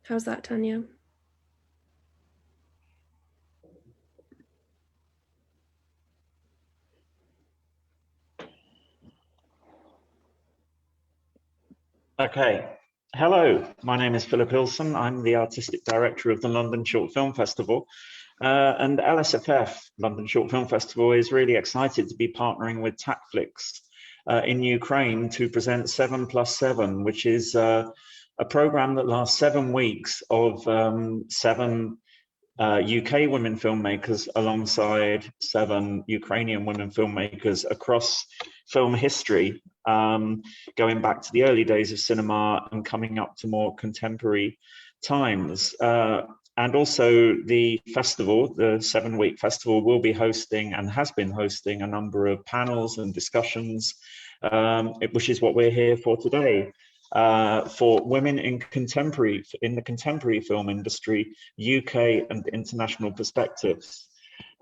How's that, Tanya? Okay. Hello, my name is Philip Ilson. I'm the Artistic Director of the London Short Film Festival. And LSFF, London Short Film Festival, is really excited to be partnering with TACFlix in Ukraine to present 7+7, which is a program that lasts 7 weeks of 7 UK women filmmakers alongside 7 Ukrainian women filmmakers across film history, going back to the early days of cinema and coming up to more contemporary times. And also the festival, the 7-week festival, will be hosting and has been hosting a number of panels and discussions, which is what we're here for today. For women in the contemporary film industry, UK and international perspectives.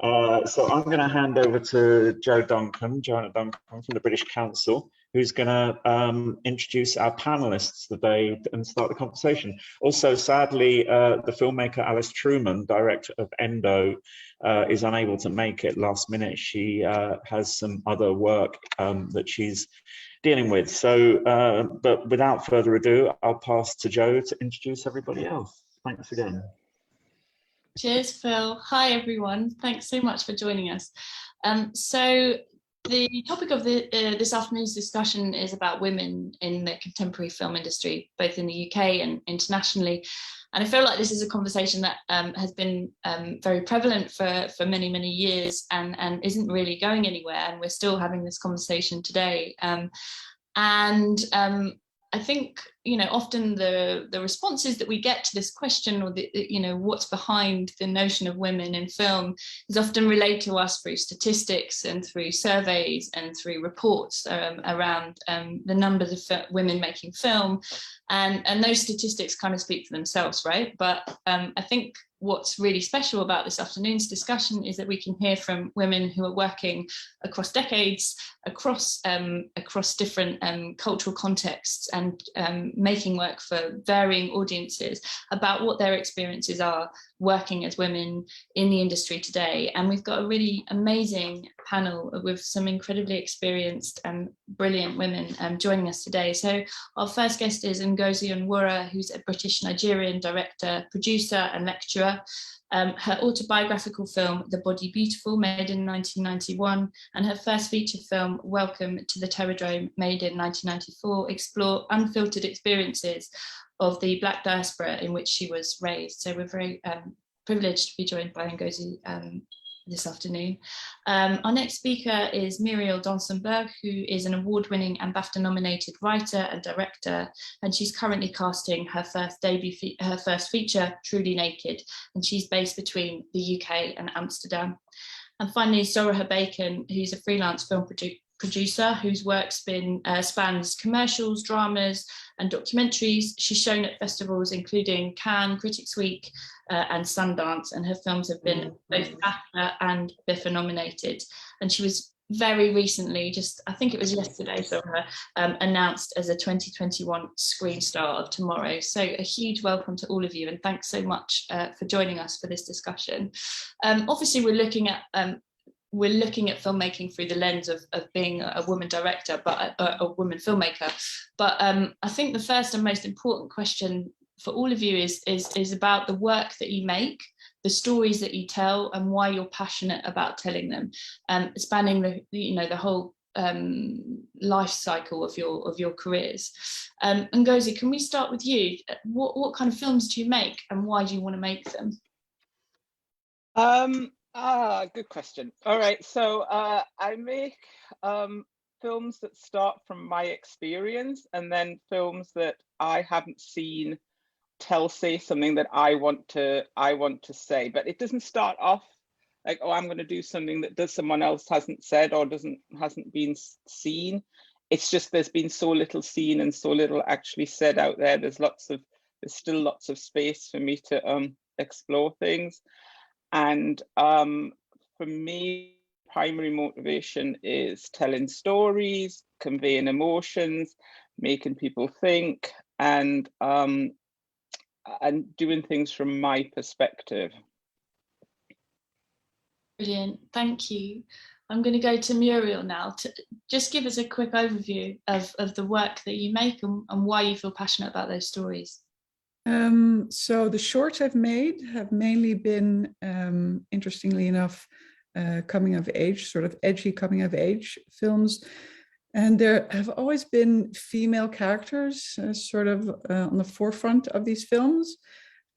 So I'm going to hand over to Joanna Duncan from the British Council, who's going to introduce our panelists today and start the conversation. Also, sadly, the filmmaker Alice Truman, director of Endo, is unable to make it last minute. She has some other work that she's dealing with. So, but without further ado, I'll pass to Jo to introduce everybody else. Thanks again. Cheers, Phil. Hi, everyone. Thanks so much for joining us. So the topic of this afternoon's discussion is about women in the contemporary film industry, both in the UK and internationally. And I feel like this is a conversation that has been very prevalent for many, many years and isn't really going anywhere. And we're still having this conversation today. I think, you know, often the responses that we get to this question, or you know, what's behind the notion of women in film, is often relayed to us through statistics and through surveys and through reports around the numbers of women making film, and those statistics kind of speak for themselves, right? But I think what's really special about this afternoon's discussion is that we can hear from women who are working across decades, across different cultural contexts, and making work for varying audiences about what their experiences are working as women in the industry today. And we've got a really amazing panel with some incredibly experienced and brilliant women joining us today. So our first guest is Ngozị Onwuara, who's a British-Nigerian director, producer and lecturer. Her autobiographical film, The Body Beautiful, made in 1991, and her first feature film, Welcome to the Terrordrome, made in 1994, explore unfiltered experiences of the Black diaspora in which she was raised. So we're very privileged to be joined by Ngozị this afternoon. Our next speaker is Muriel Donsenberg, who is an award-winning and BAFTA-nominated writer and director, and she's currently casting her first feature, Truly Naked, and she's based between the UK and Amsterdam. And finally, Sorsheyu Bekon, who's a freelance film producer whose work spans commercials, dramas, and documentaries. She's shown at festivals including Cannes, Critics Week, and Sundance, and her films have been both BAFTA and BIFA nominated. And she was very recently, I think it was yesterday, announced as a 2021 Screen Star of Tomorrow. So a huge welcome to all of you, and thanks so much for joining us for this discussion. Obviously, we're looking at filmmaking through the lens of being a woman director, but a woman filmmaker. But I think the first and most important question for all of you is about the work that you make, the stories that you tell, and why you're passionate about telling them, spanning the whole life cycle of your careers. Ngozị, can we start with you? What kind of films do you make, and why do you want to make them? Good question. All right, so I make films that start from my experience, and then films that I haven't seen say something that I want to say. But it doesn't start off like, oh, I'm going to do something that someone else hasn't said or hasn't been seen. It's just there's been so little seen and so little actually said out there. There's still lots of space for me to explore things. And for me, primary motivation is telling stories, conveying emotions, making people think, and doing things from my perspective. Brilliant, thank you. I'm going to go to Muriel now to just give us a quick overview of the work that you make and why you feel passionate about those stories. So the shorts I've made have mainly been, interestingly enough, coming of age, sort of edgy coming of age films. And there have always been female characters sort of on the forefront of these films.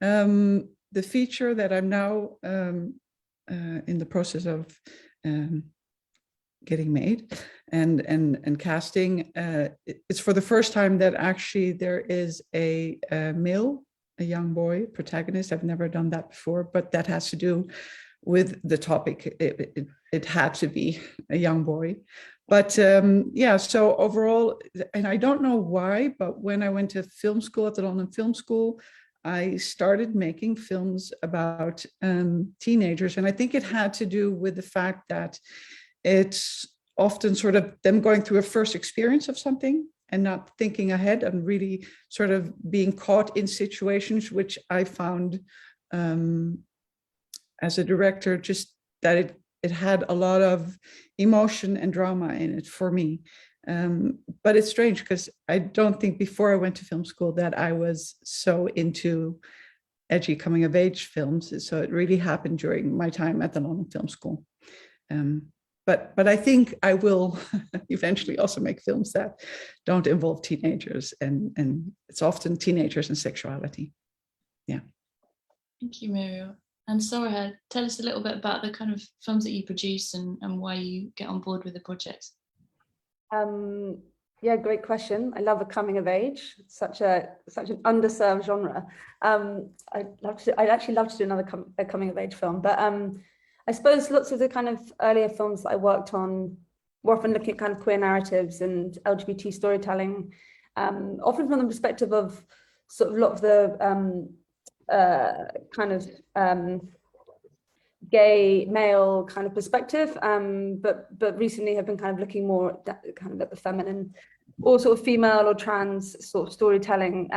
The feature that I'm now in the process of getting made and casting, it's for the first time that actually there is a male, a young boy protagonist. I've never done that before, but that has to do with the topic. It had to be a young boy. But yeah, so overall, and I don't know why, but when I went to film school at the London Film School, I started making films about teenagers. And I think it had to do with the fact that it's often sort of them going through a first experience of something and not thinking ahead and really sort of being caught in situations, which I found as a director, just that it had a lot of emotion and drama in it for me. But it's strange because I don't think before I went to film school that I was so into edgy coming of age films. So it really happened during my time at the London Film School. But I think I will eventually also make films that don't involve teenagers, and it's often teenagers and sexuality. Yeah. Thank you, Muriel. And Sorcha, tell us a little bit about the kind of films that you produce and why you get on board with the projects. Yeah, great question. I love a coming of age, such an underserved genre. I'd actually love to do another coming of age film, but I suppose lots of the kind of earlier films that I worked on were often looking at kind of queer narratives and LGBT storytelling, often from the perspective of sort of a lot of the kind of gay male kind of perspective, but recently have been kind of looking more at the feminine or sort of female or trans sort of storytelling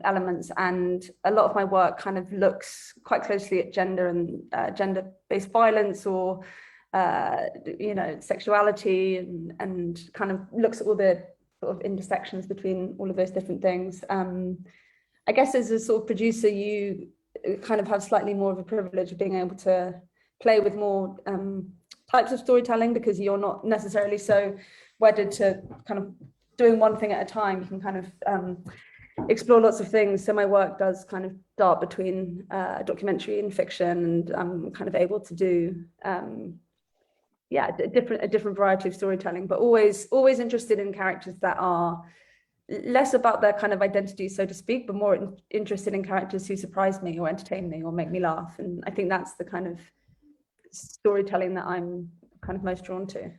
elements. And a lot of my work kind of looks quite closely at gender and gender-based violence or sexuality, and kind of looks at all the sort of intersections between all of those different things. I guess as a sort of producer, you kind of have slightly more of a privilege of being able to play with more types of storytelling, because you're not necessarily so wedded to kind of doing one thing at a time. You can kind of explore lots of things. So my work does kind of dart between documentary and fiction, and I'm kind of able to do a different variety of storytelling, but always interested in characters that are less about their kind of identity, so to speak, but more interested in characters who surprise me or entertain me or make me laugh. And I think that's the kind of storytelling that I'm kind of most drawn to.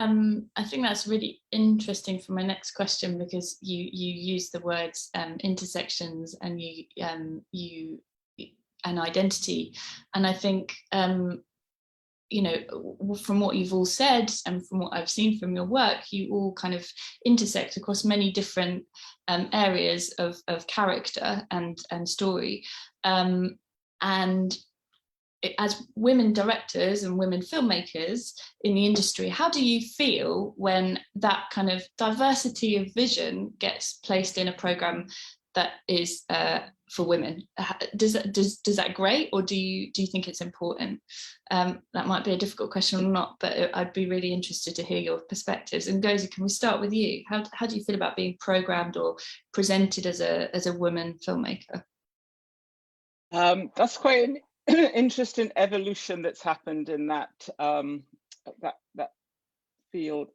I think that's really interesting for my next question, because you use the words intersections and you and identity, and I think from what you've all said and from what I've seen from your work, you all kind of intersect across many different areas of character and story. And as women directors and women filmmakers in the industry, how do you feel when that kind of diversity of vision gets placed in a program that is for women? Does that great, or do you think it's important? That might be a difficult question or not, but I'd be really interested to hear your perspectives. And Ngozі, can we start with you? How do you feel about being programmed or presented as a woman filmmaker? That's quite an interesting evolution that's happened in that field.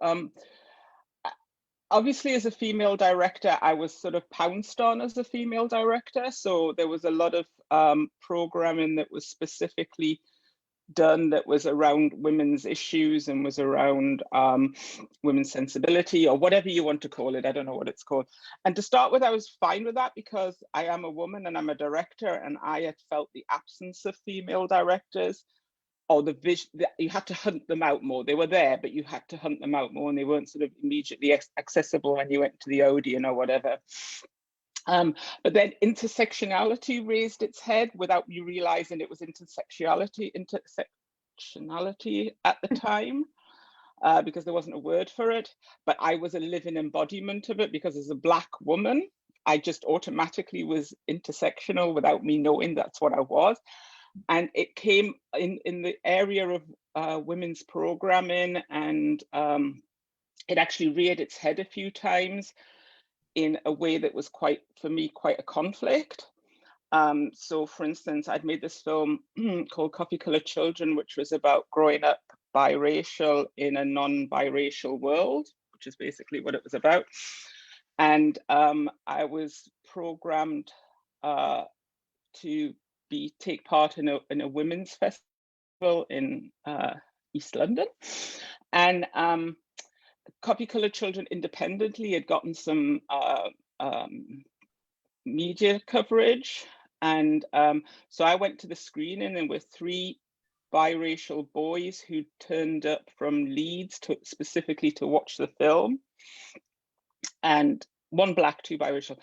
Obviously, as a female director, I was sort of pounced on as a female director. So there was a lot of programming that was specifically done that was around women's issues and was around women's sensibility, or whatever you want to call it. I don't know what it's called. And to start with, I was fine with that because I am a woman and I'm a director, and I had felt the absence of female directors, or the vision that you had to hunt them out more. They were there, but you had to hunt them out more, and they weren't sort of immediately accessible when you went to the Odeon or whatever. But then intersectionality raised its head without me realizing it was intersectionality at the time, because there wasn't a word for it. But I was a living embodiment of it, because as a Black woman, I just automatically was intersectional without me knowing that's what I was. And it came in the area of women's programming, and it actually reared its head a few times in a way that was quite, for me, quite a conflict. So for instance, I'd made this film called Coffee Colored Children, which was about growing up biracial in a non-biracial world, which is basically what it was about. And I was programmed to take part in a women's festival in East London. And Coffee Colored Children independently had gotten some media coverage. And so I went to the screening, and there were 3 biracial boys who turned up from Leeds specifically to watch the film. And 1 Black, 2 biracial.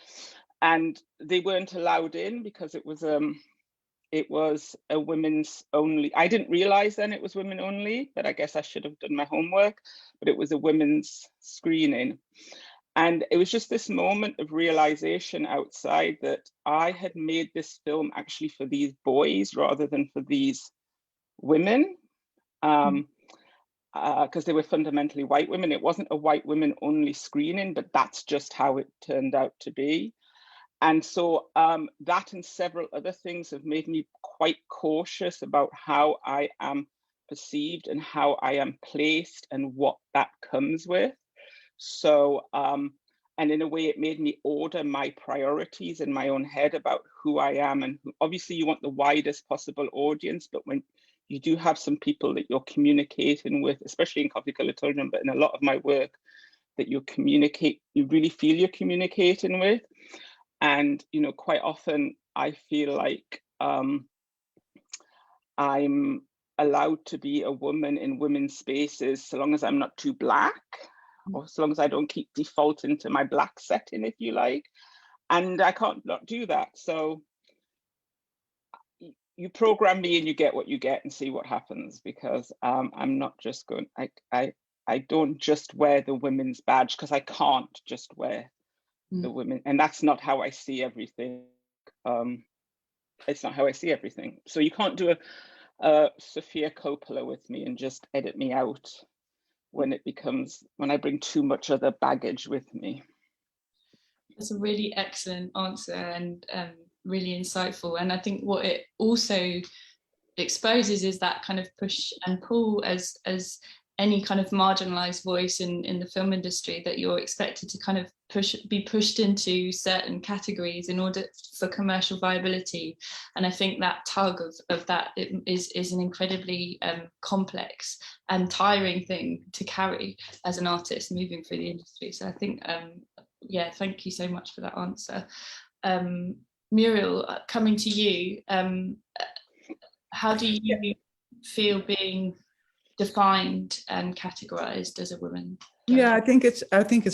And they weren't allowed in because it was a women's only. I didn't realize then it was women only, but I guess I should have done my homework. But it was a women's screening. And it was just this moment of realization outside that I had made this film actually for these boys rather than for these women, because they were fundamentally white women. It wasn't a white women only screening, but that's just how it turned out to be. And so that and several other things have made me quite cautious about how I am perceived and how I am placed and what that comes with. So, and in a way it made me order my priorities in my own head about who I am. And obviously you want the widest possible audience, but when you do have some people that you're communicating with, especially in Coffee Colored Children, but in a lot of my work, that you really feel you're communicating with. And, you know, quite often I feel like I'm allowed to be a woman in women's spaces so long as I'm not too Black, or so long as I don't keep defaulting to my Black setting, if you like. And I can't not do that. So you program me and you get what you get and see what happens, because I'm not just going, I don't just wear the women's badge, because I can't just wear the women, and that's not how I see everything. It's not how I see everything. So you can't do a Sophia Coppola with me and just edit me out when I bring too much other baggage with me. That's a really excellent answer, and really insightful. And I think what it also exposes is that kind of push and pull as any kind of marginalized voice in the film industry, that you're expected to kind of be pushed into certain categories in order for commercial viability. And I think that tug of that is an incredibly complex and tiring thing to carry as an artist moving through the industry. So I think, yeah, thank you so much for that answer. Muriel, coming to you, how do you feel being defined and categorized as a woman? Yeah, I think it's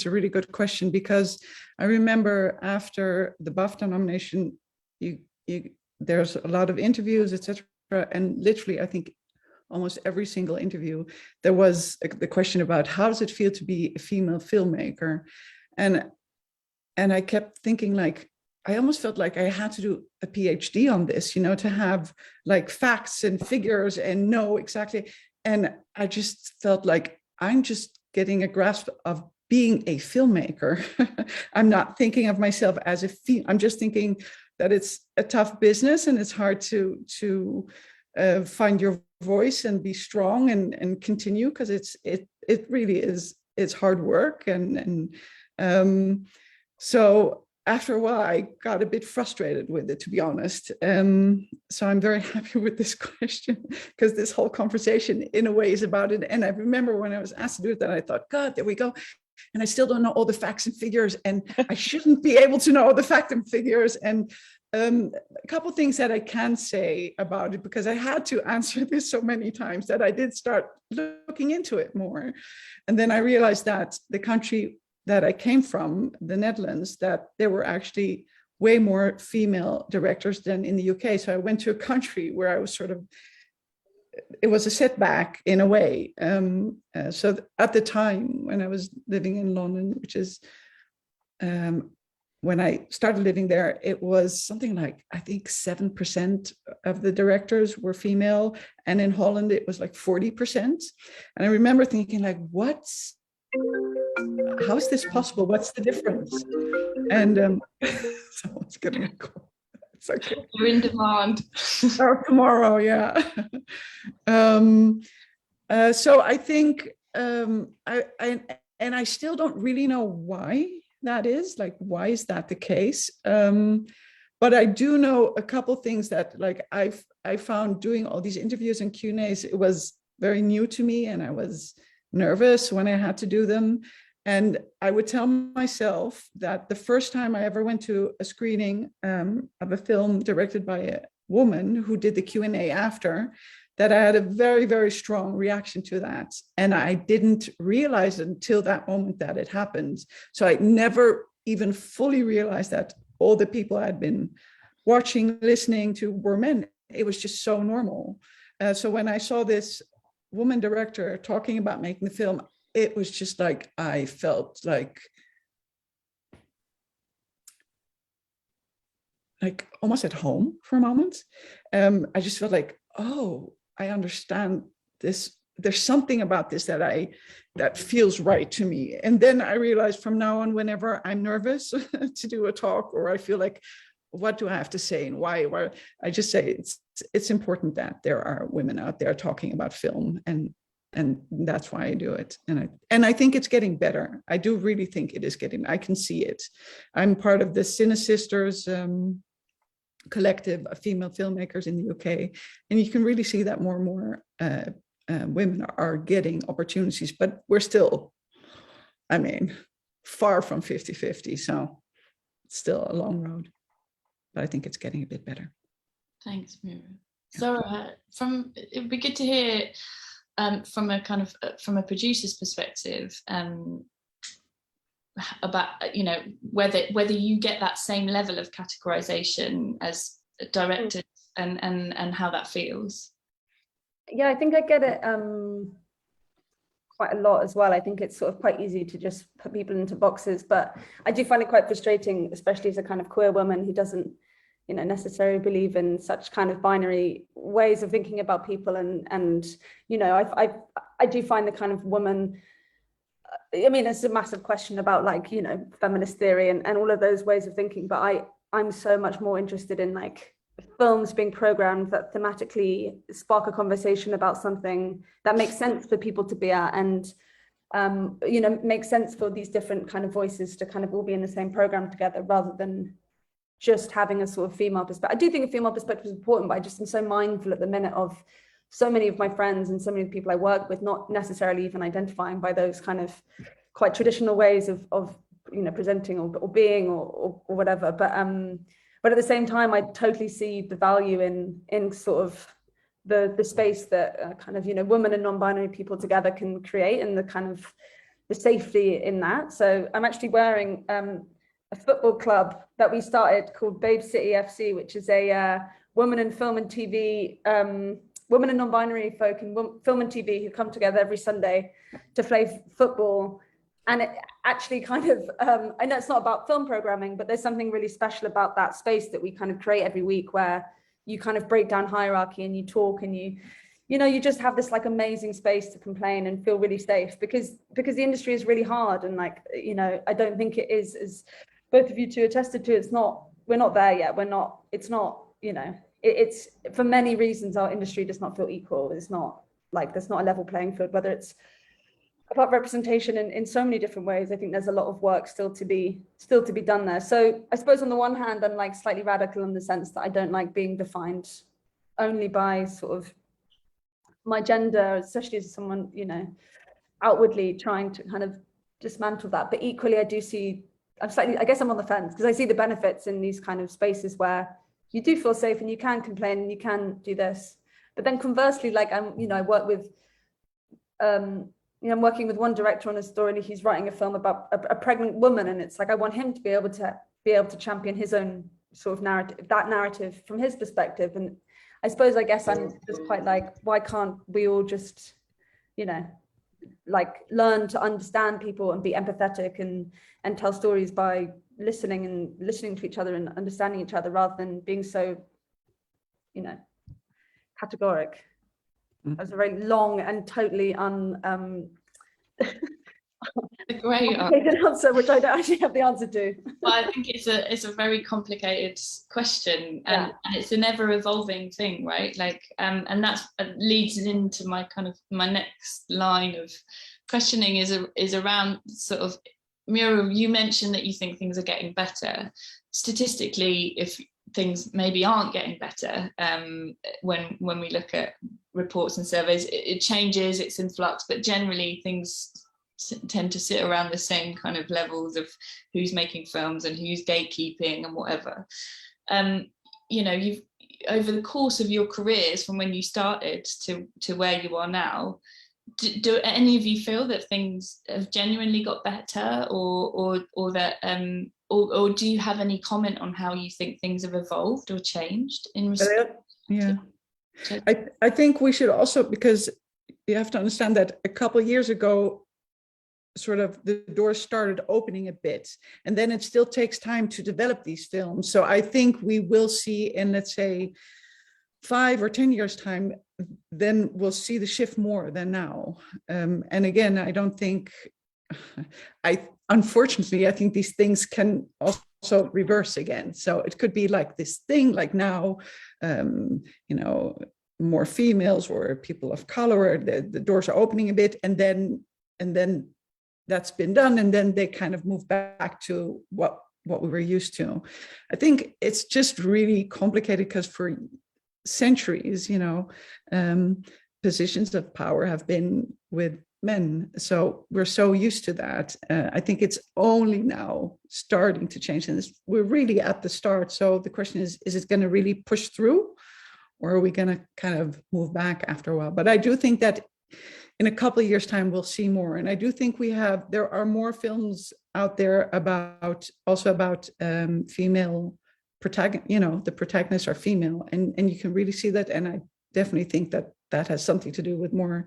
a really good question, because I remember after the BAFTA nomination, there's a lot of interviews, etc. And literally, I think almost every single interview, there was the question about how does it feel to be a female filmmaker, and I kept thinking, like, I almost felt like I had to do a PhD on this, you know, to have like facts and figures and know exactly. And I just felt like I'm just getting a grasp of being a filmmaker. I'm not thinking of myself as I'm just thinking that it's a tough business and it's hard to find your voice and be strong and continue, because it really is, it's hard work. And so after a while, I got a bit frustrated with it, to be honest. So I'm very happy with this question, because this whole conversation in a way is about it. And I remember when I was asked to do it, that I thought, God, there we go. And I still don't know all the facts and figures, and I shouldn't be able to know all the facts and figures. And a couple of things that I can say about it, because I had to answer this so many times, that I did start looking into it more. And then I realized that the country that I came from, the Netherlands, that there were actually way more female directors than in the UK. So I went to a country where I was sort of, it was a setback in a way. So at the time when I was living in London, which is when I started living there, it was something like, I think 7% of the directors were female. And in Holland, it was like 40%. And I remember thinking like, how is this possible? What's the difference? And someone's getting a call. It's okay. You're in demand. Or tomorrow, yeah. So I think, I still don't really know why that is, like, why is that the case? But I do know a couple things that, like, I found doing all these interviews and Q&As, it was very new to me, and I was nervous when I had to do them. And I would tell myself that the first time I ever went to a screening of a film directed by a woman who did the Q&A after, that I had a very, very strong reaction to that. And I didn't realize until that moment that it happened. So I never even fully realized that all the people I'd been watching, listening to were men. It was just so normal. So when I saw this woman director talking about making the film, it was just like, I felt like almost at home for a moment. I just felt like, oh, I understand this. There's something about this that feels right to me. And then I realized from now on, whenever I'm nervous to do a talk, or I feel like, what do I have to say and why? I just say it's important that there are women out there talking about film, and that's why I do it. And I think it's getting better. I do really think it is getting. I can see it. I'm part of the Cine Sisters collective of female filmmakers in the UK, and you can really see that more and more women are getting opportunities, but we're still, I mean, far from 50-50, so it's still a long road, but I think it's getting a bit better. Thanks, Muriel. So it'd be good to hear from a producer's perspective about, you know, whether you get that same level of categorization as directors and how that feels. Yeah, I think I get it quite a lot as well. I think it's sort of quite easy to just put people into boxes, but I do find it quite frustrating, especially as a kind of queer woman who doesn't, you know, necessarily believe in such kind of binary ways of thinking about people. And you know, I do find the kind of woman, I mean, it's a massive question about, like, you know, feminist theory and all of those ways of thinking, but I'm so much more interested in, like, films being programmed that thematically spark a conversation about something that makes sense for people to be at, and you know, makes sense for these different kind of voices to kind of all be in the same program together, rather than just having a sort of female perspective. I do think a female perspective is important, but I just am so mindful at the minute of so many of my friends and so many people I work with not necessarily even identifying by those kind of quite traditional ways of you know, presenting or being or whatever. But at the same time, I totally see the value in sort of the space that kind of, you know, women and non-binary people together can create, and the kind of the safety in that. So I'm actually wearing a football club that we started called Babe City FC, which is a women in film and TV, women and non-binary folk in film and TV who come together every Sunday to play football. And it actually kind of, I know it's not about film programming, but there's something really special about that space that we kind of create every week, where you kind of break down hierarchy and you talk, and you know, you just have this like amazing space to complain and feel really safe, because the industry is really hard. And, like, you know, I don't think it is, as both of you two attested to, we're not there yet. It's not, you know, it's for many reasons, our industry does not feel equal. It's not like, there's not a level playing field, whether it's about representation in so many different ways. I think there's a lot of work still to be done there. So I suppose on the one hand, I'm like slightly radical in the sense that I don't like being defined only by sort of my gender, especially as someone, you know, outwardly trying to kind of dismantle that. But equally, I do see, I guess I'm on the fence, because I see the benefits in these kind of spaces where you do feel safe and you can complain and you can do this. But then conversely, like, I work with, I'm working with one director on a story, and he's writing a film about a pregnant woman, and it's like, I want him to be able to champion his own sort of narrative from his perspective. And I guess I'm just quite like, why can't we all just, you know, like learn to understand people and be empathetic and tell stories by listening to each other and understanding each other, rather than being so, you know, categoric. That was a very long and totally a great answer, which I don't actually have the answer to. Well, I think it's a very complicated question, and it's an ever evolving thing, right? Like, and that leads into my next line of questioning is around sort of, Muriel, you mentioned that you think things are getting better. Statistically, if things maybe aren't getting better, when we look at reports and surveys, it changes, it's in flux, but generally things tend to sit around the same kind of levels of who's making films and who's gatekeeping and whatever. You know, you've, over the course of your careers, from when you started to where you are now, do any of you feel that things have genuinely got better, or that or do you have any comment on how you think things have evolved or changed in respect? Yeah, I think we should also, because you have to understand that a couple of years ago, sort of the doors started opening a bit, and then it still takes time to develop these films. So I think we will see in, let's say, 5 or 10 years time, then we'll see the shift more than now. And again, I don't think, unfortunately, I think these things can also reverse again. So it could be like this thing, like now, you know, more females or people of color, the doors are opening a bit, and then that's been done, and then they kind of move back to what we were used to. I think it's just really complicated because for centuries, you know, positions of power have been with men. So we're so used to that. I think it's only now starting to change, and we're really at the start. So the question is it going to really push through, or are we going to kind of move back after a while? But I do think that in a couple of years' time, we'll see more. And I do think there are more films out there about female protagonists, you know, the protagonists are female, and you can really see that. And I definitely think that has something to do with more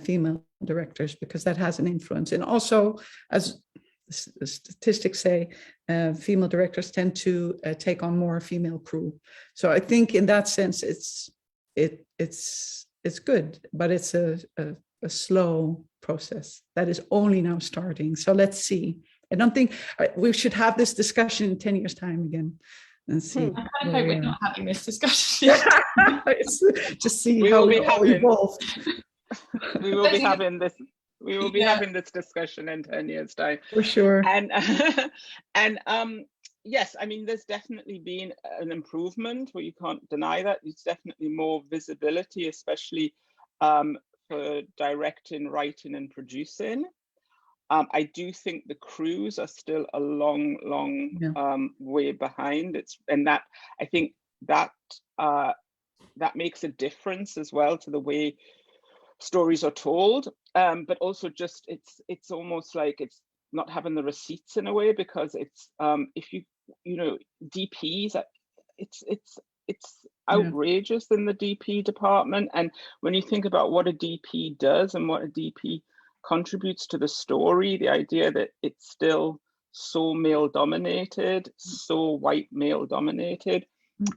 female directors, because that has an influence. And also, as the statistics say, female directors tend to take on more female crew. So I think in that sense, it's good, but it's a slow process that is only now starting. So let's see. I don't think we should have this discussion in 10 years' time again and see. I kind of hope we're not having this discussion. Just see how we all evolve. We will be having this. We will be having this discussion in 10 years' time. For sure. And yes, I mean, there's definitely been an improvement, where you can't deny that. There's definitely more visibility, especially for directing, writing, and producing. I do think the crews are still a long way behind. I think that makes a difference as well to the way stories are told. But also just it's almost like it's not having the receipts in a way, because it's if you know, DPs, it's outrageous in the DP department. And when you think about what a DP does and what a DP contributes to the story, the idea that it's still so male dominated, so white male dominated.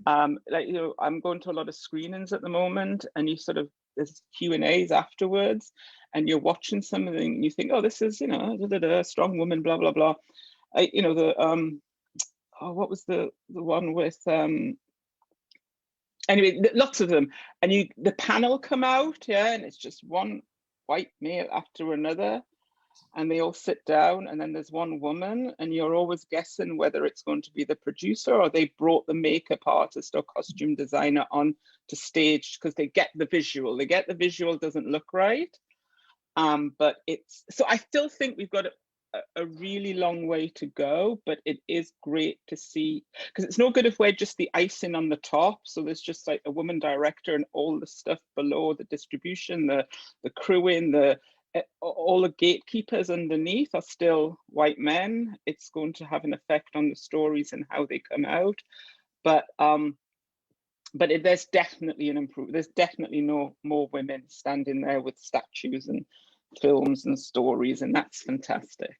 Like, you know, I'm going to a lot of screenings at the moment, and you sort of, there's Q&As afterwards, and you're watching something and you think, oh, this is, you know, strong woman, blah blah blah. You know, the what was the one with anyway, lots of them, and the panel come out, and it's just one white male after another, and they all sit down, and then there's one woman, and you're always guessing whether it's going to be the producer, or they brought the makeup artist or costume designer on to stage because they get the visual. Doesn't look right, but it's, so I still think we've got a really long way to go, but it is great to see, because it's no good if we're just the icing on the top. So there's just like a woman director and all the stuff below, the distribution, the crewing, the all the gatekeepers underneath are still white men. It's going to have an effect on the stories and how they come out. But there's definitely an improvement. There's definitely no more women standing there with statues and films and stories, and that's fantastic.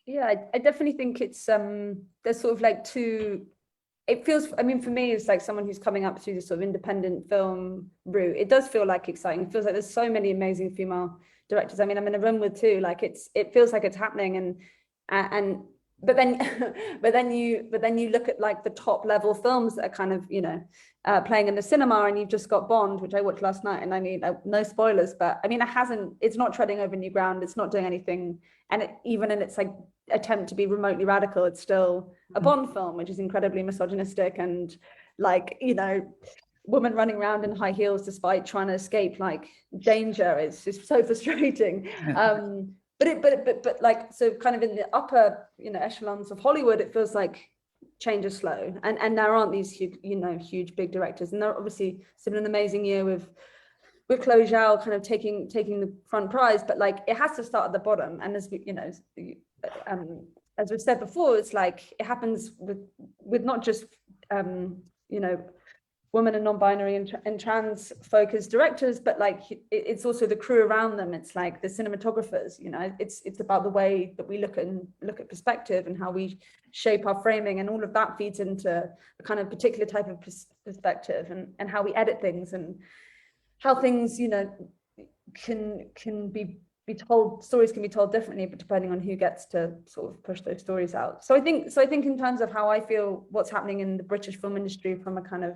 Yeah, I definitely think it's there's sort of like two. It feels, I mean, for me, it's like someone who's coming up through this sort of independent film route. It does feel like exciting. It feels like there's so many amazing female directors. I mean, I'm in a room with two. Like it feels like it's happening, but then you look at like the top level films that are kind of, you know, playing in the cinema, and you've just got Bond, which I watched last night, and I mean, no spoilers, but I mean, it's not treading over new ground. It's not doing anything, and even in its like attempt to be remotely radical, it's still a Bond film, which is incredibly misogynistic, and like, you know, women running around in high heels despite trying to escape like danger. It's just so frustrating. But like, so kind of in the upper, you know, echelons of Hollywood, it feels like change is slow, and there aren't these huge, you know, huge big directors, and they're obviously it's been an amazing year with Chloe Zhao kind of taking the front prize, but like it has to start at the bottom. And as we, you know, as we've said before, it's like it happens with not just you know, women and non-binary and trans folk as directors, but like it's also the crew around them. It's like the cinematographers, you know, it's about the way that we look at perspective and how we shape our framing, and all of that feeds into a kind of particular type of perspective, and how we edit things, and how things, you know, can be told, stories can be told differently, but depending on who gets to sort of push those stories out. So I think in terms of how I feel what's happening in the British film industry from a kind of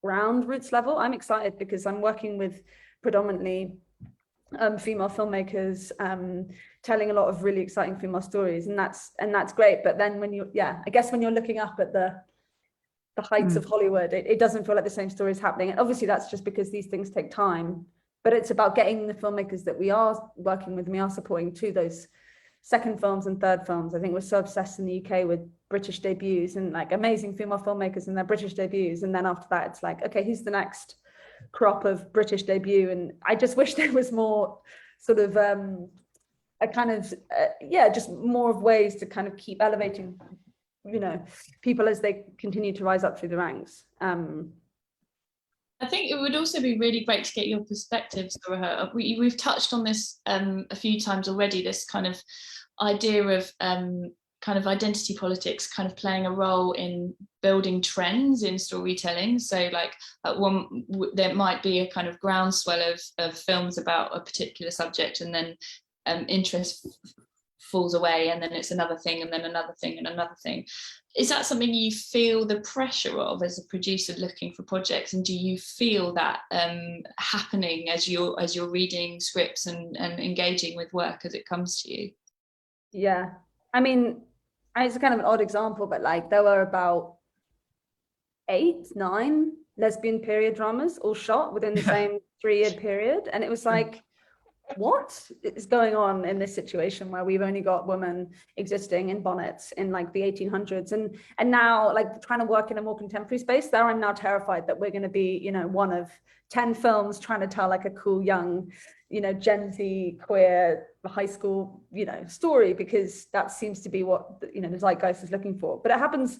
ground roots level, I'm excited because I'm working with predominantly female filmmakers, telling a lot of really exciting female stories, and that's great. But then when I guess when you're looking up at the heights of Hollywood, it doesn't feel like the same stories happening. And obviously that's just because these things take time, but it's about getting the filmmakers that we are working with and we are supporting to those second films and third films. I think we're so obsessed in the UK with British debuts and like amazing female filmmakers and their British debuts, and then after that it's like, okay, who's the next crop of British debut? And I just wish there was more sort of a kind of just more of ways to kind of keep elevating, you know, people as they continue to rise up through the ranks. I think it would also be really great to get your perspectives, Sarah. We've touched on this a few times already, this kind of idea of kind of identity politics kind of playing a role in building trends in storytelling. So like there might be a kind of groundswell of films about a particular subject, and then interest falls away, and then it's another thing, and then another thing, and another thing. Is that something you feel the pressure of as a producer looking for projects, and do you feel that happening as you're reading scripts and engaging with work as it comes to you? Yeah, I mean, it's kind of an odd example, but like there were about 8, 9 lesbian period dramas all shot within the same 3-year period, and it was like, what is going on in this situation where we've only got women existing in bonnets in like the 1800s, and now like trying to work in a more contemporary space there, I'm now terrified that we're going to be, you know, one of 10 films trying to tell like a cool young, you know, Gen Z queer high school, you know, story, because that seems to be what, you know, the zeitgeist is looking for. But it happens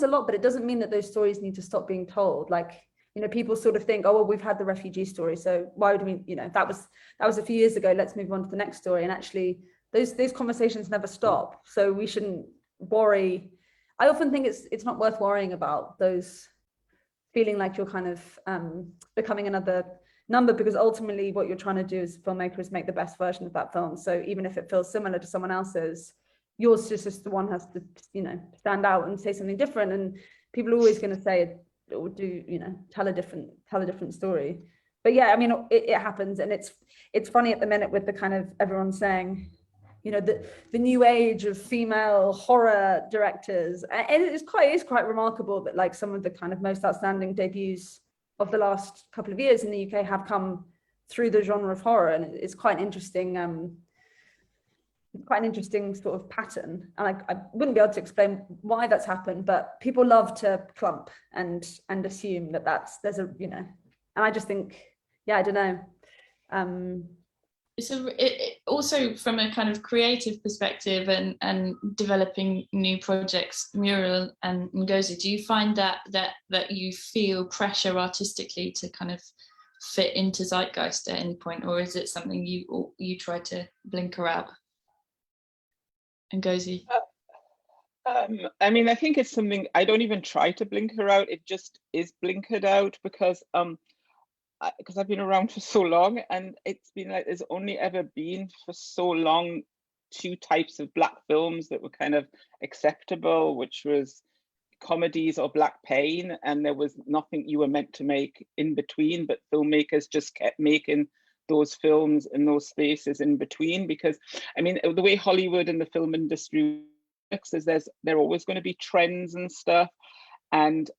a lot, but it doesn't mean that those stories need to stop being told. Like, you know, people sort of think, oh, well, we've had the refugee story, so why would we, you know, that was a few years ago, let's move on to the next story. And actually those conversations never stop, so we shouldn't worry. I often think it's not worth worrying about those, feeling like you're kind of becoming another number, because ultimately what you're trying to do as a filmmaker is make the best version of that film. So even if it feels similar to someone else's, yours just the one has to, you know, stand out and say something different. And people are always going to say, or do, you know, tell a different story. But yeah, I mean, it happens, and it's funny at the minute with the kind of everyone saying, you know, the new age of female horror directors, and it's quite remarkable that like some of the kind of most outstanding debuts of the last couple of years in the UK have come through the genre of horror, and it's quite an interesting sort of pattern. And I wouldn't be able to explain why that's happened, but people love to clump and assume that there's a, you know, and I just think, yeah, I don't know. Also from a kind of creative perspective and developing new projects, Muriel and Нгозі, do you find that you feel pressure artistically to kind of fit into zeitgeist at any point, or is it something you try to blinker out? Нгозі? I mean, I think it's something I don't even try to blinker out. It just is blinkered out because I've been around for so long, and it's been like there's only ever been for so long two types of black films that were kind of acceptable, which was comedies or black pain, and there was nothing you were meant to make in between, but filmmakers just kept making those films in those spaces in between. Because I mean, the way Hollywood and the film industry works is there are always going to be trends and stuff, and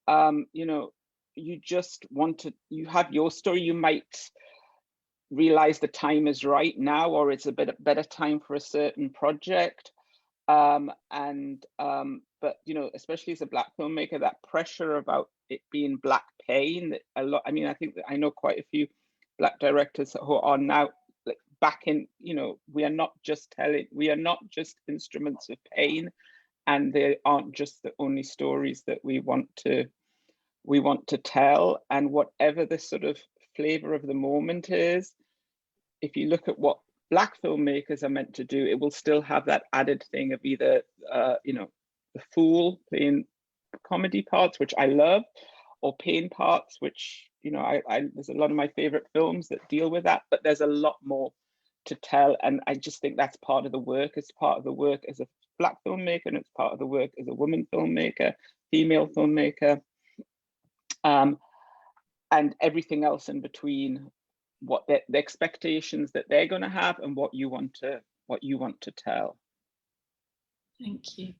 you know, you just you have your story. You might realize the time is right now, or it's a better time for a certain project. But you know, especially as a black filmmaker, that pressure about it being black pain, a lot. I mean, I think that I know quite a few black directors who are now like back in, you know, we are not just instruments of pain, and they aren't just the only stories that we want to tell. And whatever the sort of flavor of the moment is, if you look at what black filmmakers are meant to do, it will still have that added thing of either you know, the fool playing comedy parts, which I love, or pain parts, which, you know, I there's a lot of my favorite films that deal with that, but there's a lot more to tell. And I just think that's part of the work. It's part of the work as a black filmmaker, and it's part of the work as a woman filmmaker, female filmmaker, and everything else in between, what the expectations that they're going to have and what you want to tell. Thank you.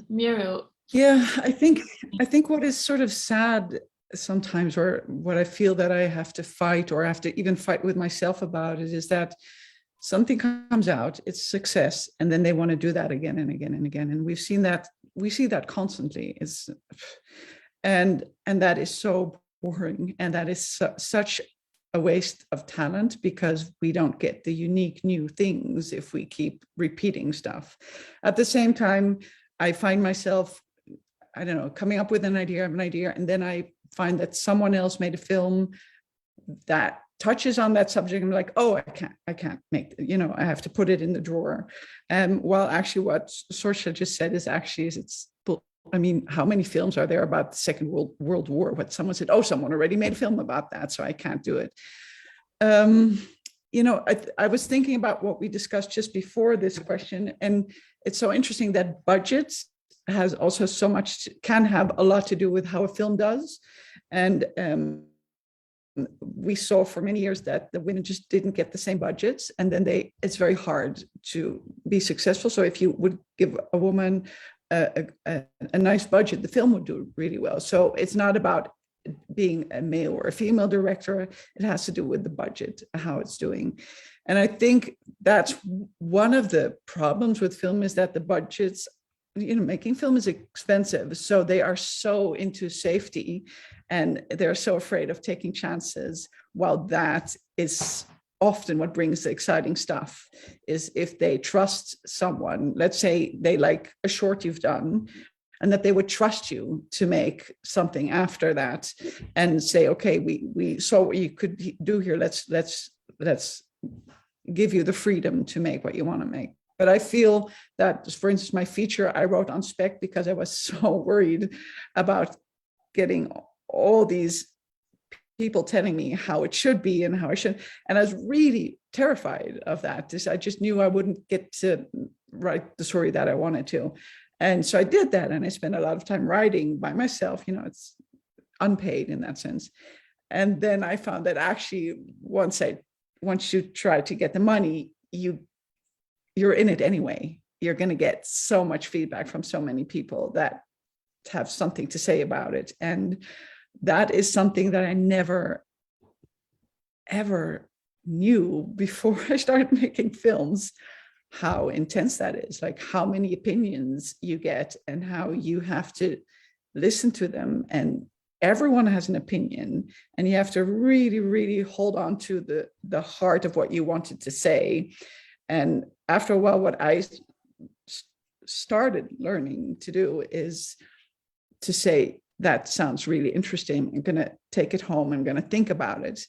Muriel? Yeah, I think what is sort of sad sometimes, or what I feel that I have to fight, or have to even fight with myself about it, is that something comes out, it's success, and then they want to do that again and again and again. And we see that constantly. And that is so boring, and that is such a waste of talent, because we don't get the unique new things if we keep repeating stuff. At the same time, I find myself, I don't know, coming up with an idea, and then I find that someone else made a film that touches on that subject. I'm like, oh, I can't make, you know, I have to put it in the drawer. Well, actually what Sorsha just said is I mean, how many films are there about the Second World War? What someone said, oh, someone already made a film about that, so I can't do it. You know, I was thinking about what we discussed just before this question, and it's so interesting that budgets has also so much, can have a lot to do with how a film does. And we saw for many years that the women just didn't get the same budgets, and then it's very hard to be successful. So if you would give a woman a nice budget, the film would do really well. So it's not about being a male or a female director. It has to do with the budget, how it's doing. And I think that's one of the problems with film, is that the budgets, you know, making film is expensive. So they are so into safety, and they're so afraid of taking chances, while that is often what brings the exciting stuff. Is if they trust someone, let's say they like a short you've done, and that they would trust you to make something after that, and say, okay, we saw what you could do here. Let's give you the freedom to make what you want to make. But I feel that, for instance, my feature I wrote on spec because I was so worried about getting all these people telling me how it should be and how I should. And I was really terrified of that. I just knew I wouldn't get to write the story that I wanted to. And so I did that, and I spent a lot of time writing by myself. You know, it's unpaid in that sense. And then I found that actually, once you try to get the money, you're in it anyway. You're going to get so much feedback from so many people that have something to say about it. And that is something that I never, ever knew before I started making films, how intense that is, like how many opinions you get and how you have to listen to them and everyone has an opinion, and you have to really, really hold on to the heart of what you wanted to say. And after a while, what I started learning to do is to say, that sounds really interesting. I'm going to take it home. I'm going to think about it.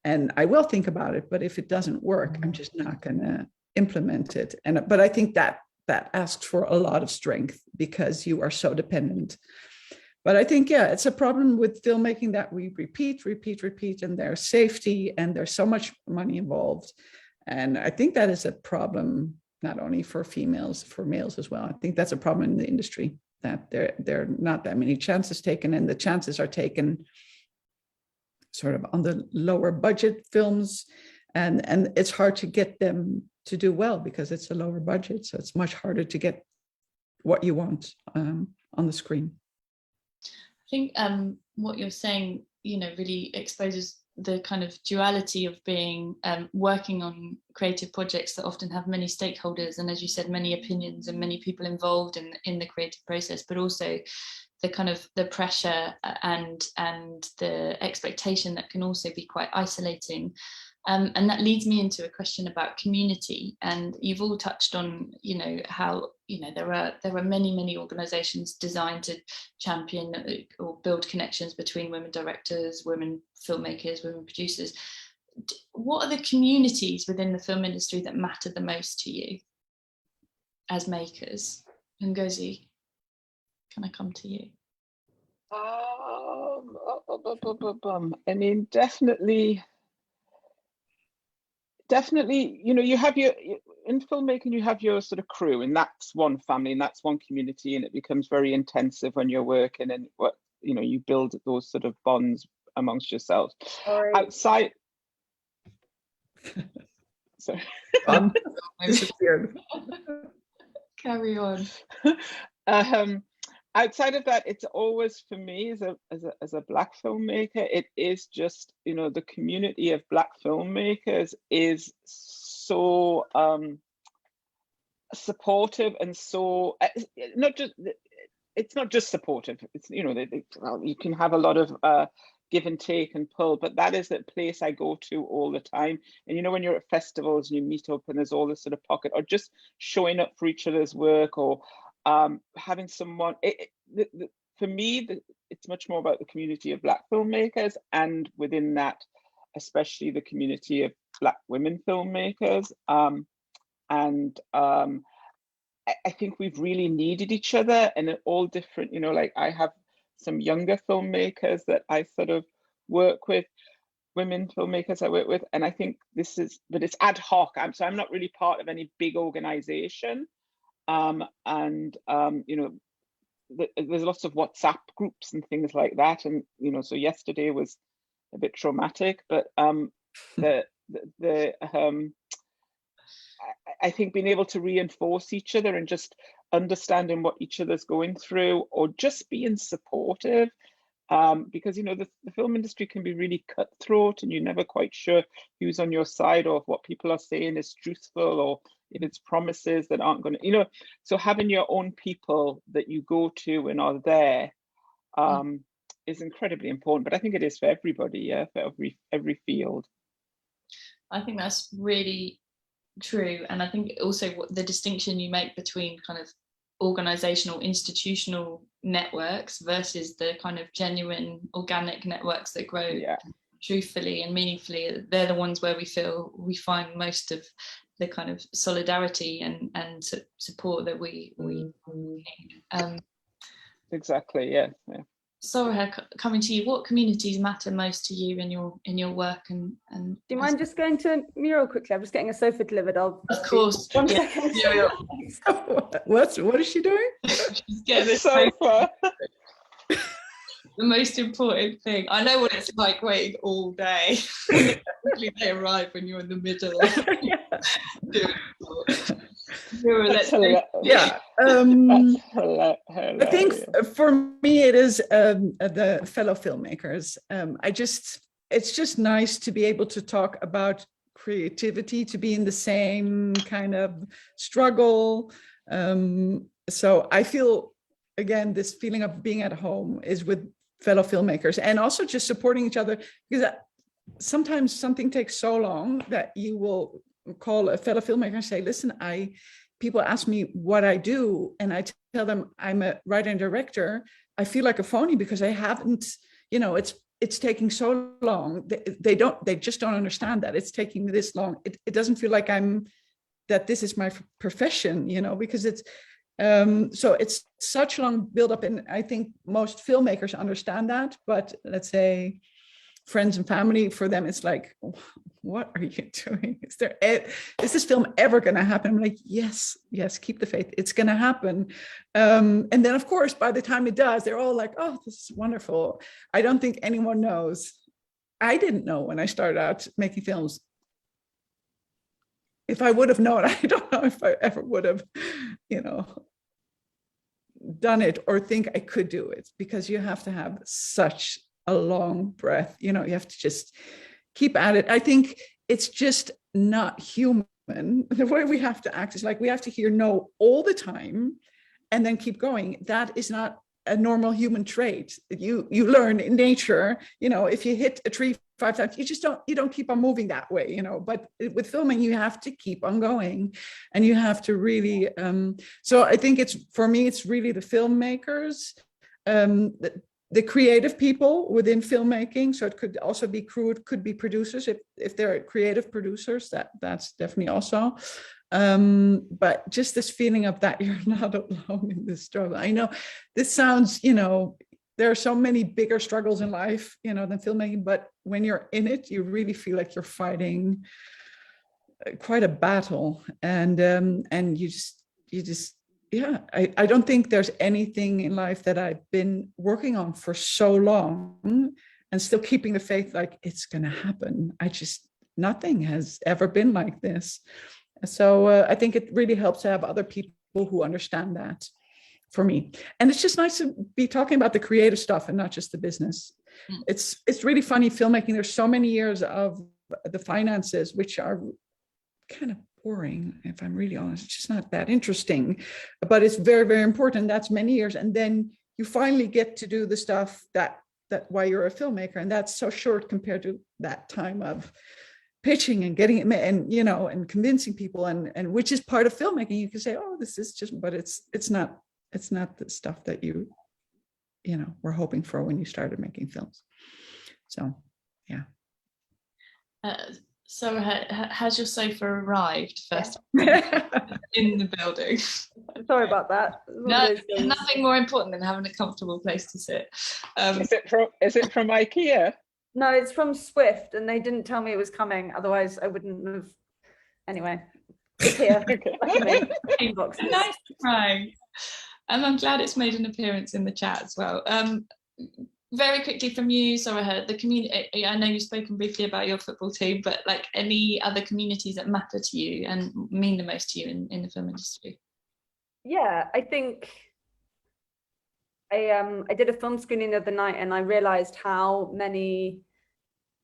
And I will think about it. But if it doesn't work, I'm just not going to implement it. But I think that asks for a lot of strength, because you are so dependent. But I think, yeah, it's a problem with filmmaking that we repeat, and there's safety and there's so much money involved. And I think that is a problem, not only for females, for males as well. I think that's a problem in the industry, that there are not that many chances taken, and the chances are taken sort of on the lower budget films. And it's hard to get them to do well because it's a lower budget. So it's much harder to get what you want on the screen. I think what you're saying, really exposes the kind of duality of being working on creative projects that often have many stakeholders, and as you said, many opinions and many people involved in the creative process, but also the kind of the pressure and the expectation that can also be quite isolating. And that leads me into a question about community. And you've all touched on, how, there are many organizations designed to champion or build connections between women directors, women filmmakers, women producers. What are the communities within the film industry that matter the most to you as makers? Нгозі, can I come to you? I mean, definitely, you have in filmmaking, you have your sort of crew, and that's one family and that's one community, and it becomes very intensive when you're working, and you build those sort of bonds amongst yourselves. Outside. Sorry. Disappeared. Carry on. Outside of that, it's always, for me as a Black filmmaker, it is just, the community of Black filmmakers is so supportive, and so it's not just supportive. It's, you can have a lot of give and take and pull, but that is the place I go to all the time. And when you're at festivals and you meet up and there's all this sort of pocket, or just showing up for each other's work, or having someone, for me, it's much more about the community of Black filmmakers, and within that, especially the community of Black women filmmakers. I think we've really needed each other, and all different, like I have some younger filmmakers that I sort of work with, women filmmakers I work with, and I think but it's ad hoc. So I'm not really part of any big organization. There's lots of WhatsApp groups and things like that, and so yesterday was a bit traumatic, but I think being able to reinforce each other and just understanding what each other's going through, or just being supportive, because the film industry can be really cutthroat, and you're never quite sure who's on your side, or if what people are saying is truthful, or if it's promises that aren't going to, so having your own people that you go to and are there is incredibly important. But I think it is for everybody, for every field. I think that's really true. And I think also what the distinction you make between kind of organizational, institutional networks versus the kind of genuine organic networks that grow truthfully and meaningfully, they're the ones where we feel we find most of the kind of solidarity and support that we need. Exactly, yeah. Sorry, coming to you, what communities matter most to you in your work? And do you mind just going to Muriel quickly? I'm just getting a sofa delivered. Of course. 1 second. What is she doing? She's getting a sofa. The most important thing. I know what it's like waiting all day. They arrive when you're in the middle. I think for me it is the fellow filmmakers. It's just nice to be able to talk about creativity, to be in the same kind of struggle. So I feel, again, this feeling of being at home is with fellow filmmakers, and also just supporting each other, because sometimes something takes so long that you will call a fellow filmmaker and say, listen, people ask me what I do, and I tell them I'm a writer and director. I feel like a phony because I haven't, it's taking so long. They just don't understand that it's taking this long. It doesn't feel like that this is my profession, because it's, so it's such a long buildup. And I think most filmmakers understand that, but let's say friends and family, for them, it's like, what are you doing? Is this film ever going to happen? I'm like, yes, keep the faith. It's going to happen. And then, of course, by the time it does, they're all like, oh, this is wonderful. I don't think anyone knows. I didn't know when I started out making films. If I would have known, I don't know if I ever would have, done it or think I could do it, because you have to have such a long breath. You have to just keep at it. I think it's just not human. The way we have to act is like we have to hear no all the time and then keep going. That is not a normal human trait. You learn in nature, if you hit a tree 5 times, you don't keep on moving that way, but with filming, you have to keep on going, and you have to really, so I think for me, it's really the filmmakers, the creative people within filmmaking. So it could also be crew, it could be producers. If they're creative producers, that's definitely also. But just this feeling of that you're not alone in this struggle. I know this sounds, there are so many bigger struggles in life, than filmmaking, but when you're in it, you really feel like you're fighting quite a battle. And you just, yeah, I don't think there's anything in life that I've been working on for so long and still keeping the faith, like it's going to happen. Nothing has ever been like this. So I think it really helps to have other people who understand that for me. And it's just nice to be talking about the creative stuff and not just the business. It's really funny filmmaking. There's so many years of the finances, which are kind of boring, if I'm really honest. It's just not that interesting, but it's very, very important. That's many years. And then you finally get to do the stuff that why you're a filmmaker. And that's so short compared to that time of pitching and getting it, and and convincing people, and which is part of filmmaking. You can say, oh, this is just, but it's not the stuff that you were hoping for when you started making films. So yeah. So has your sofa arrived first in the building? Sorry about that. No, there's nothing more important than having a comfortable place to sit. Is it from IKEA? No, it's from Swift, and they didn't tell me it was coming. Otherwise, I wouldn't have. Anyway, it's here. Inbox. Nice surprise. I'm glad it's made an appearance in the chat as well. Very quickly from you, Soraya, the community. I know you've spoken briefly about your football team, but like any other communities that matter to you and mean the most to you in the film industry. Yeah, I think I did a film screening the other night, and I realized how many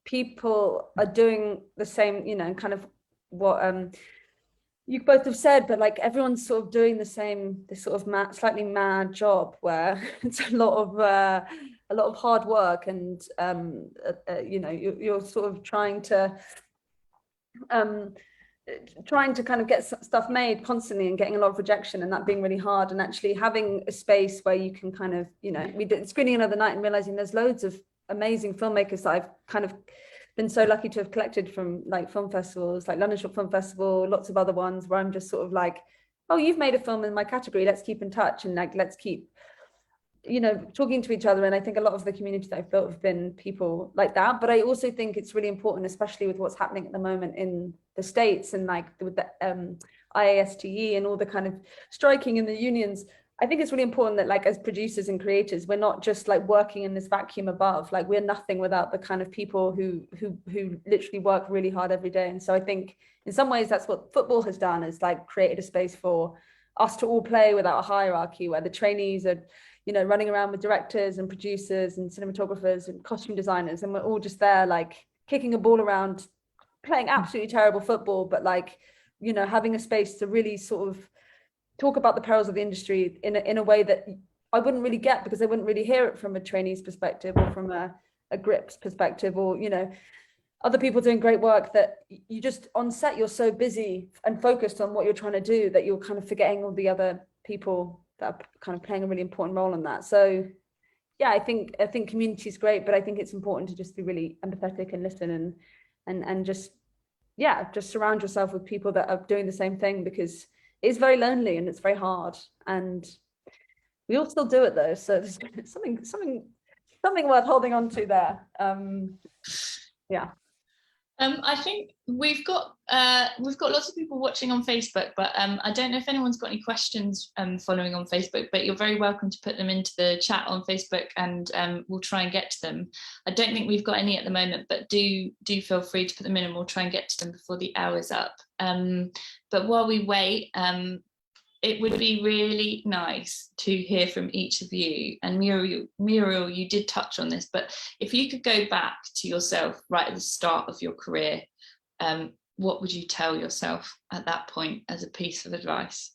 people are doing the same, kind of what you both have said, but like everyone's sort of doing this sort of slightly mad job where it's a lot of hard work, and you're sort of trying to kind of get stuff made constantly and getting a lot of rejection, and that being really hard, and actually having a space where you can kind of, we did screening another night and realizing there's loads of amazing filmmakers that I've kind of been so lucky to have collected from like film festivals, like London Short Film Festival, lots of other ones where I'm just sort of like, oh, you've made a film in my category, let's keep in touch, and like let's keep talking to each other. And I think a lot of the community that I've built have been people like that. But I also think it's really important, especially with what's happening at the moment in the States and like with the IASTE and all the kind of striking in the unions. I think it's really important that like as producers and creators, we're not just like working in this vacuum above, like we're nothing without the kind of people who literally work really hard every day. And so I think in some ways that's what football has done, is like created a space for us to all play without a hierarchy, where the trainees are running around with directors and producers and cinematographers and costume designers, and we're all just there like kicking a ball around, playing absolutely terrible football, but like having a space to really sort of talk about the perils of the industry in a way that I wouldn't really get, because I wouldn't really hear it from a trainee's perspective or from a grip's perspective, or, you know, other people doing great work, that you just on set, you're so busy and focused on what you're trying to do that you're kind of forgetting all the other people that are kind of playing a really important role in that. So yeah, I think community is great, but I think it's important to just be really empathetic and listen and just, yeah, just surround yourself with people that are doing the same thing, because it's very lonely and it's very hard, and we all still do it though. So there's something worth holding on to there. Yeah. I think we've got lots of people watching on Facebook, but I don't know if anyone's got any questions following on Facebook, but you're very welcome to put them into the chat on Facebook, and we'll try and get to them. I don't think we've got any at the moment, but do feel free to put them in, and we'll try and get to them before the hour's up. But while we wait, it would be really nice to hear from each of you. And Muriel, you did touch on this, but if you could go back to yourself right at the start of your career, what would you tell yourself at that point as a piece of advice?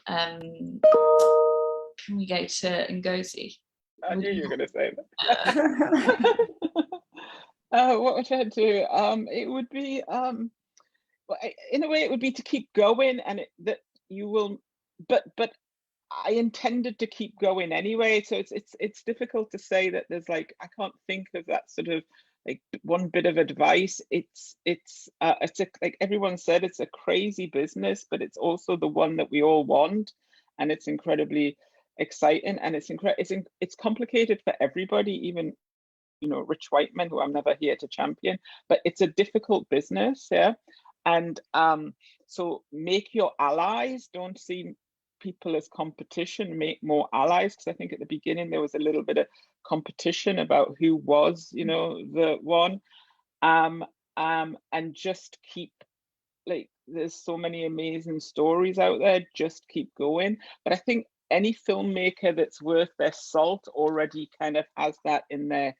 Can we go to Нгозі? I knew you were going to say that. What would I do? It would be, well, in a way, it would be to keep going, and that you will. But I intended to keep going anyway, so it's difficult to say that there's like, I can't think of that sort of like one bit of advice. It's like everyone said, it's a crazy business, but it's also the one that we all want, and it's incredibly exciting, and it's complicated for everybody, even, you know, rich white men, who I'm never here to champion, but it's a difficult business, yeah. And so make your allies, don't see people as competition, make more allies, because I think at the beginning there was a little bit of competition about who was, you know, the one, and just keep, like, there's so many amazing stories out there, just keep going. But I think any filmmaker that's worth their salt already kind of has that in their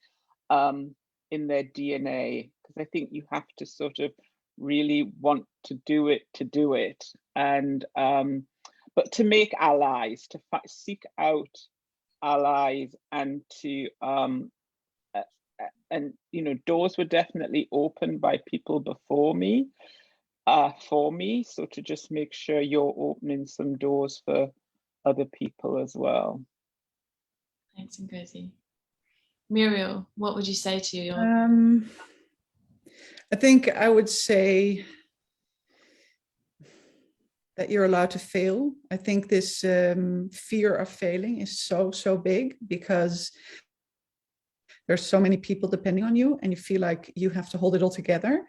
DNA, because I think you have to sort of really want to do it, and but to make allies, to seek out allies, and to and, you know, doors were definitely opened by people before me, for me, so to just make sure you're opening some doors for other people as well. Thanks, Нгозі. Muriel, what would you say to your? I think I would say that you're allowed to fail. I think this fear of failing is so big, because there's so many people depending on you, and you feel like you have to hold it all together,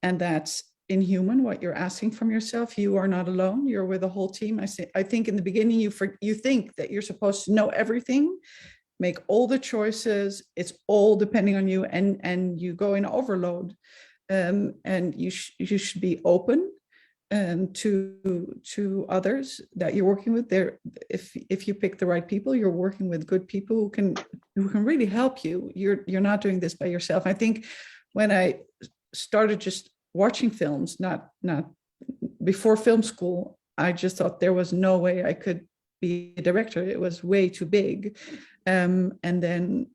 and that's inhuman what you're asking from yourself. You are not alone, you're with a whole team. I think in the beginning you think that you're supposed to know everything, make all the choices, it's all depending on you, and you go in overload, and you should be open to others that you're working with. There, if you pick the right people, you're working with good people who can really help you. You're not doing this by yourself. I think when I started just watching films, not before film school, I just thought there was no way I could be a director. It was way too big, and then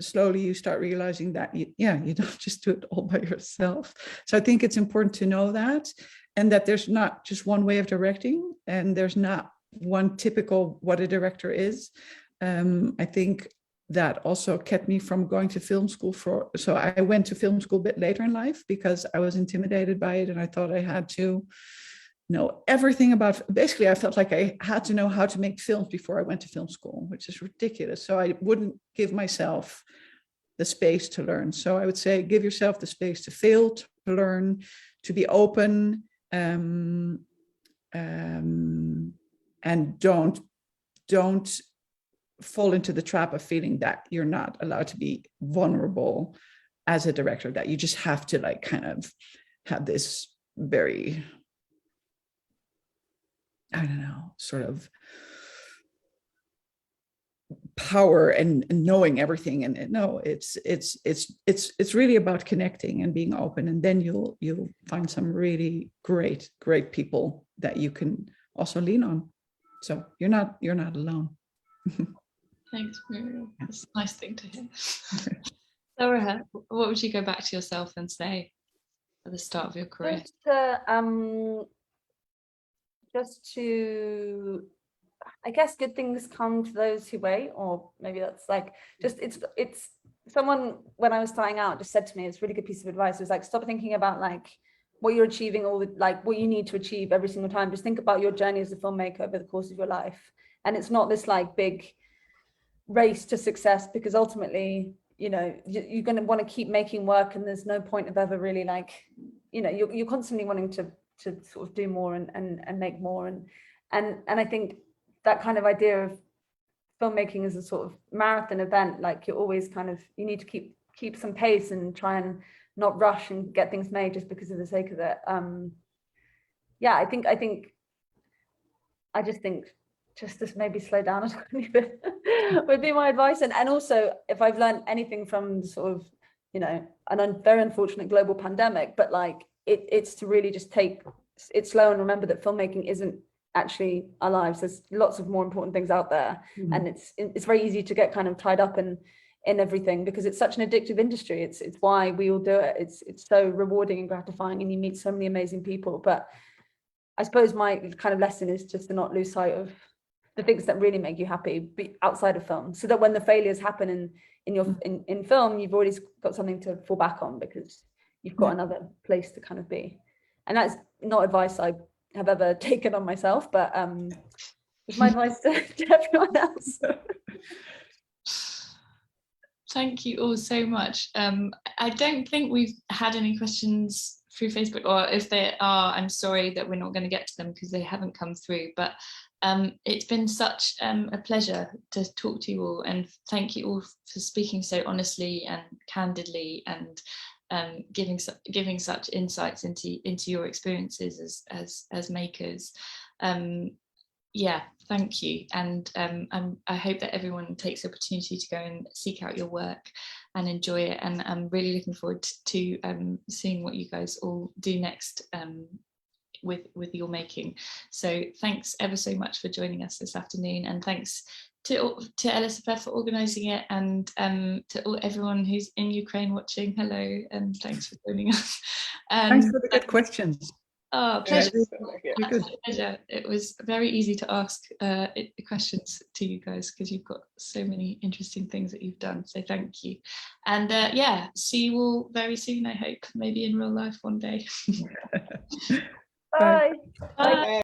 slowly you start realizing that you don't just do it all by yourself. So I think it's important to know that, and that there's not just one way of directing, and there's not one typical what a director is. I think that also kept me from going to film school so I went to film school a bit later in life, because I was intimidated by it, and I thought I had to know everything about, basically I felt like I had to know how to make films before I went to film school, which is ridiculous. So I wouldn't give myself the space to learn. So I would say, give yourself the space to fail, to learn, to be open, and don't fall into the trap of feeling that you're not allowed to be vulnerable as a director, that you just have to like kind of have this very, I don't know, sort of power and knowing everything. And no, it's really about connecting and being open, and then you'll find some really great people that you can also lean on. So you're not alone. Thanks, Muriel. That's a nice thing to hear. Laura, what would you go back to yourself and say at the start of your career? Just to, I guess good things come to those who wait, or maybe that's like, just it's someone, when I was starting out, just said to me, it's a really good piece of advice. It was like, stop thinking about like what you're achieving, all the, like what you need to achieve every single time. Just think about your journey as a filmmaker over the course of your life. And it's not this like big race to success, because ultimately, you know, you're going to want to keep making work, and there's no point of ever really like, you know, you're constantly wanting to sort of do more and make more. And I think that kind of idea of filmmaking as a sort of marathon event, like you're always kind of, you need to keep some pace and try and not rush and get things made just because of the sake of it. Yeah, I just think just to maybe slow down a tiny bit would be my advice. And also, if I've learned anything from sort of, you know, an very unfortunate global pandemic, but like it's to really just take it slow and remember that filmmaking isn't actually our lives. There's lots of more important things out there. Mm-hmm. And it's very easy to get kind of tied up in everything, because it's such an addictive industry. It's why we all do it. It's so rewarding and gratifying, and you meet so many amazing people. But I suppose my kind of lesson is just to not lose sight of the things that really make you happy outside of film, so that when the failures happen in film, you've already got something to fall back on, because you've got another place to kind of be. And that's not advice I have ever taken on myself, but it's my advice to everyone else. Thank you all so much. I don't think we've had any questions through Facebook, or if there are, I'm sorry that we're not going to get to them because they haven't come through, but it's been such a pleasure to talk to you all, and thank you all for speaking so honestly and candidly, and giving such insights into your experiences as makers. Yeah, thank you. And I hope that everyone takes the opportunity to go and seek out your work and enjoy it. And I'm really looking forward to seeing what you guys all do next with your making. So thanks ever so much for joining us this afternoon, and thanks to LSFF for organising it, and to everyone who's in Ukraine watching. Hello, and thanks for joining us. Thanks for the good questions. Oh, pleasure. Yeah, pleasure. It was very easy to ask questions to you guys, because you've got so many interesting things that you've done. So thank you. And yeah, see you all very soon, I hope, maybe in real life one day. Bye. Bye.